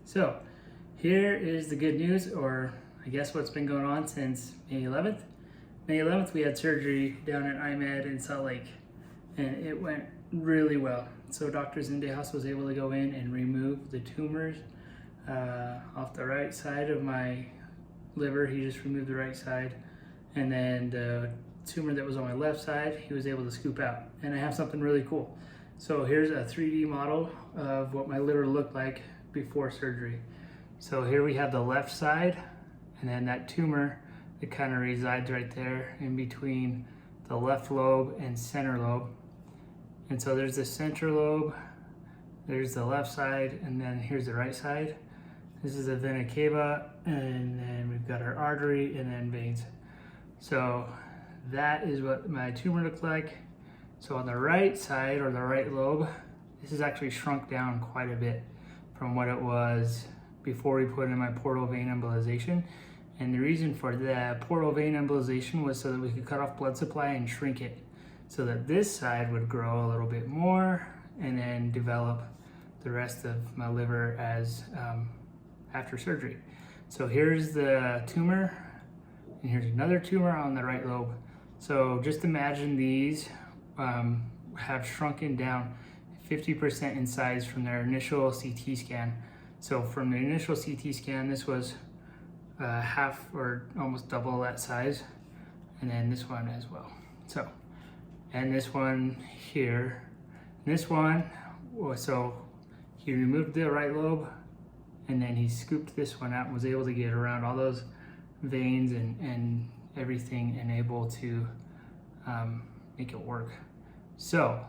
So here is the good news, or I guess what's been going on since May 11th. May 11th, we had surgery down at IMED in Salt Lake, and it went really well. So Dr. Zendejas was able to go in and remove the tumors off the right side of my liver. He just removed the right side, and then the tumor that was on my left side, he was able to scoop out. And I have something really cool. So here's a 3D model of what my liver looked like before surgery. So here we have the left side, and then that tumor that kind of resides right there in between the left lobe and center lobe. And so there's the center lobe, there's the left side, and then here's the right side. This is the vena cava, and then we've got our artery and then veins. So that is what my tumor looked like. So on the right side, or the right lobe, this is actually shrunk down quite a bit from what it was before we put in my portal vein embolization. And the reason for the portal vein embolization was so that we could cut off blood supply and shrink it, so that this side would grow a little bit more and then develop the rest of my liver as after surgery. So here's the tumor, and here's another tumor on the right lobe. So just imagine these have shrunken down 50% in size from their initial CT scan. So from the initial CT scan, this was half or almost double that size, and then this one as well. So, and this one here, this one, so he removed the right lobe, and then he scooped this one out and was able to get around all those veins and everything, and able to make it work. So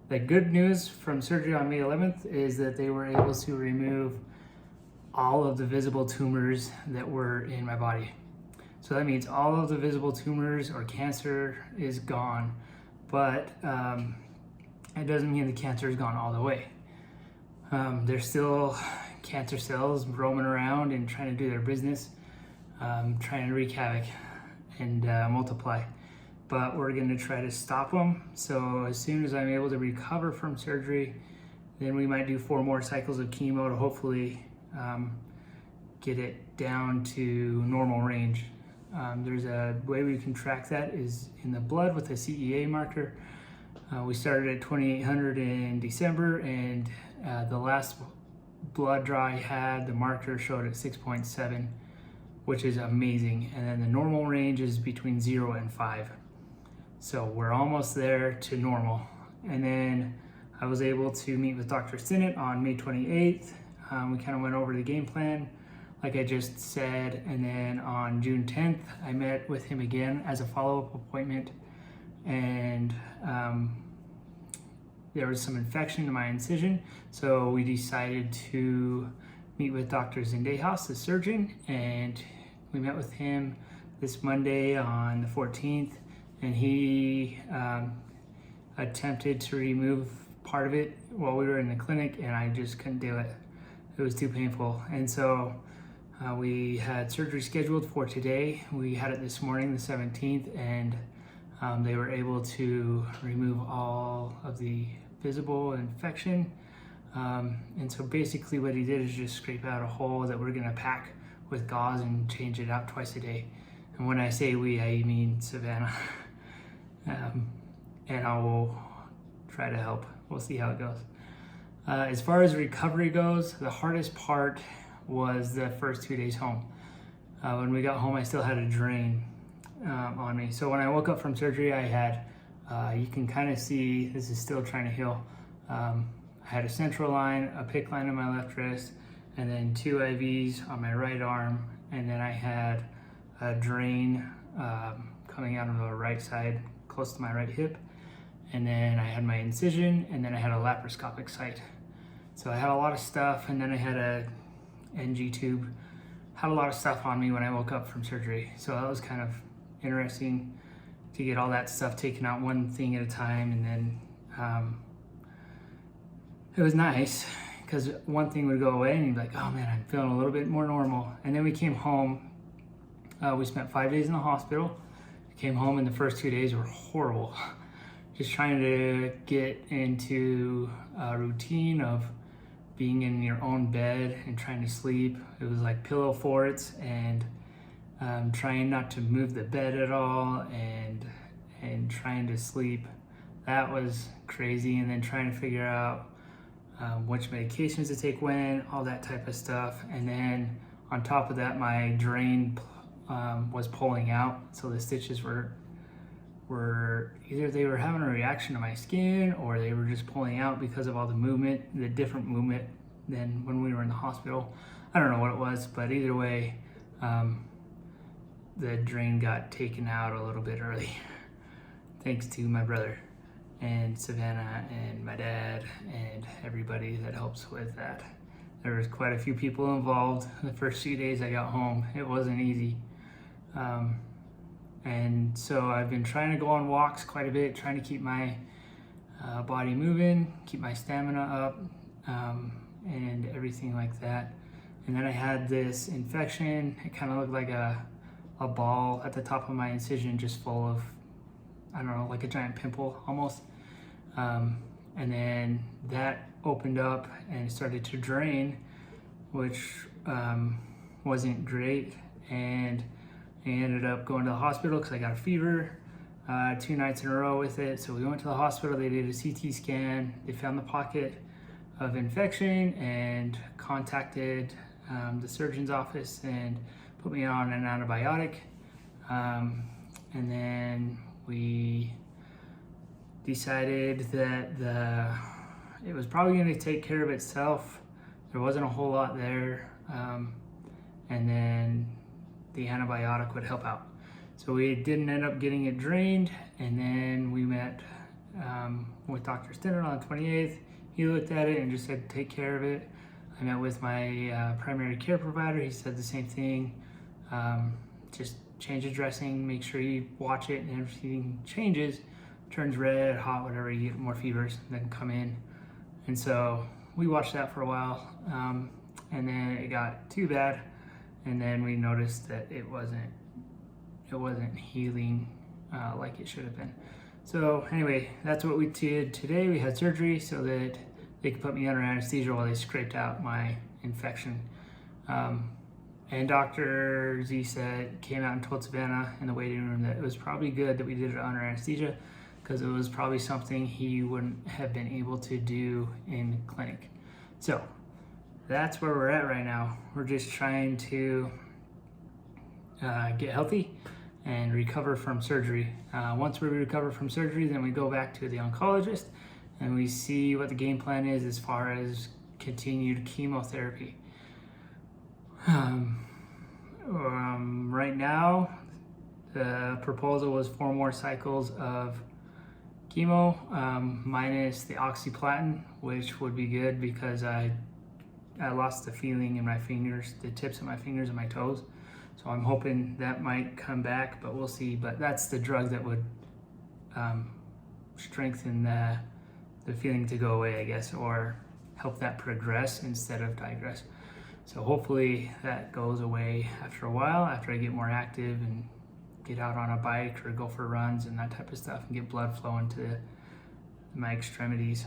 the good news from surgery on May 11th is that they were able to remove all of the visible tumors that were in my body. So that means all of the visible tumors or cancer is gone, but it doesn't mean the cancer is gone all the way. There's still cancer cells roaming around and trying to do their business, trying to wreak havoc and multiply. But we're gonna try to stop them. So as soon as I'm able to recover from surgery, then we might do 4 more cycles of chemo to hopefully get it down to normal range. There's a way we can track that is in the blood with a CEA marker. We started at 2800 in December, and the last blood draw I had, the marker showed at 6.7, which is amazing. And then the normal range is between 0 and 5. So we're almost there to normal. And then I was able to meet with Dr. Sinnott on May 28th. We kind of went over the game plan, like I just said. And then on June 10th, I met with him again as a follow-up appointment. And there was some infection in my incision. So we decided to meet with Dr. Zendejas, the surgeon, and we met with him this Monday on the 14th. And he attempted to remove part of it while we were in the clinic, and I just couldn't do it. It was too painful. And so we had surgery scheduled for today. We had it this morning, the 17th, and they were able to remove all of the visible infection. And so basically what he did is just scrape out a hole that we're gonna pack with gauze and change it out twice a day. And when I say we, I mean Savannah. And I will try to help. We'll see how it goes. As far as recovery goes, the hardest part was the first 2 days home. When we got home, I still had a drain on me. So when I woke up from surgery, I had, you can kind of see, this is still trying to heal. I had a central line, a PICC line on my left wrist, and then 2 IVs on my right arm. And then I had a drain coming out of the right side, close to my right hip. And then I had my incision, and then I had a laparoscopic site. So I had a lot of stuff, and then I had a NG tube. Had a lot of stuff on me when I woke up from surgery. So that was kind of interesting to get all that stuff taken out one thing at a time. And then it was nice because one thing would go away and you'd be like, oh man, I'm feeling a little bit more normal. And then we came home. We spent 5 days in the hospital. Came home, and the first 2 days were horrible. Just trying to get into a routine of being in your own bed and trying to sleep. It was like pillow forts and trying not to move the bed at all and trying to sleep. That was crazy. And then trying to figure out which medications to take when, all that type of stuff. And then on top of that, my drain was pulling out. So the stitches were either they were having a reaction to my skin or they were just pulling out because of all the movement, the different movement than when we were in the hospital. I don't know what it was, but either way, the drain got taken out a little bit early thanks to my brother and Savannah and my dad and everybody that helps with that. There was quite a few people involved the first few days I got home. It wasn't easy. And so I've been trying to go on walks quite a bit, trying to keep my body moving, keep my stamina up, and everything like that. And then I had this infection. It kind of looked like a ball at the top of my incision, just full of, I don't know, like a giant pimple almost. And then that opened up and started to drain, which wasn't great. And I ended up going to the hospital because I got a fever 2 nights in a row with it. So we went to the hospital, they did a CT scan, they found the pocket of infection and contacted the surgeon's office and put me on an antibiotic. And then we decided that it was probably going to take care of itself. There wasn't a whole lot there. And then the antibiotic would help out. So we didn't end up getting it drained, and then we met with Dr. Stennett on the 28th. He looked at it and just said, take care of it. I met with my primary care provider. He said the same thing. Just change the dressing, make sure you watch it, and everything changes, turns red, hot, whatever, you get more fevers, then come in. And so we watched that for a while, and then it got too bad. And then we noticed that it wasn't healing like it should have been. So anyway, that's what we did today. We had surgery so that they could put me under anesthesia while they scraped out my infection. And Dr. Z came out and told Savannah in the waiting room that it was probably good that we did it under anesthesia because it was probably something he wouldn't have been able to do in clinic. So that's where we're at right now. We're just trying to get healthy and recover from surgery. Once we recover from surgery, then we go back to the oncologist and we see what the game plan is as far as continued chemotherapy. Right now, the proposal was 4 more cycles of chemo minus the oxyplatin, which would be good because I lost the feeling in my fingers, the tips of my fingers and my toes. So I'm hoping that might come back, but we'll see. But that's the drug that would strengthen the feeling to go away, I guess, or help that progress instead of digress. So hopefully that goes away after a while, after I get more active and get out on a bike or go for runs and that type of stuff and get blood flowing to my extremities.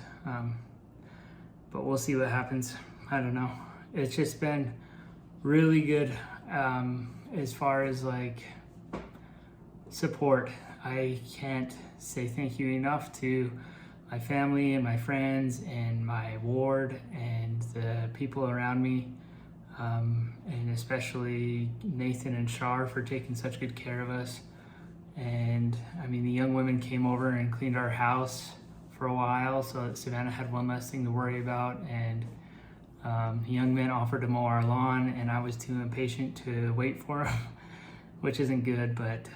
But we'll see what happens. I don't know. It's just been really good as far as like support. I can't say thank you enough to my family and my friends and my ward and the people around me, and especially Nathan and Shar for taking such good care of us. And I mean, the young women came over and cleaned our house for a while so that Savannah had one less thing to worry about, and young men offered to mow our lawn and I was too impatient to wait for them, which isn't good, but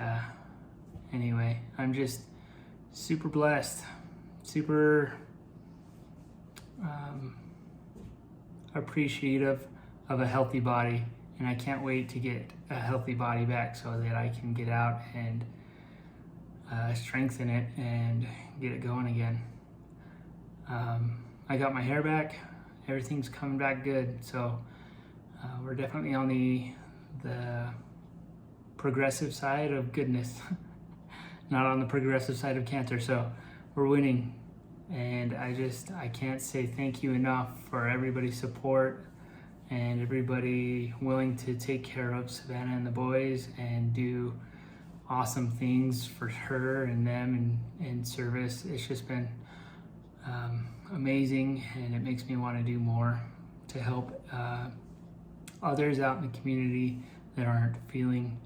anyway, I'm just super blessed, super appreciative of a healthy body, and I can't wait to get a healthy body back so that I can get out and strengthen it and get it going again. I got my hair back. Everything's coming back good, so we're definitely on the progressive side of goodness, not on the progressive side of cancer. So we're winning, And I can't say thank you enough for everybody's support and everybody willing to take care of Savannah and the boys and do awesome things for her and them in service. It's just been amazing, and it makes me want to do more to help others out in the community that aren't feeling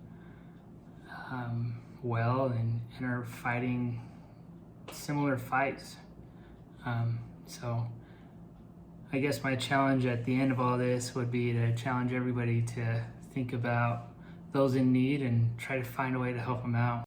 well and are fighting similar fights. So I guess my challenge at the end of all this would be to challenge everybody to think about those in need and try to find a way to help them out.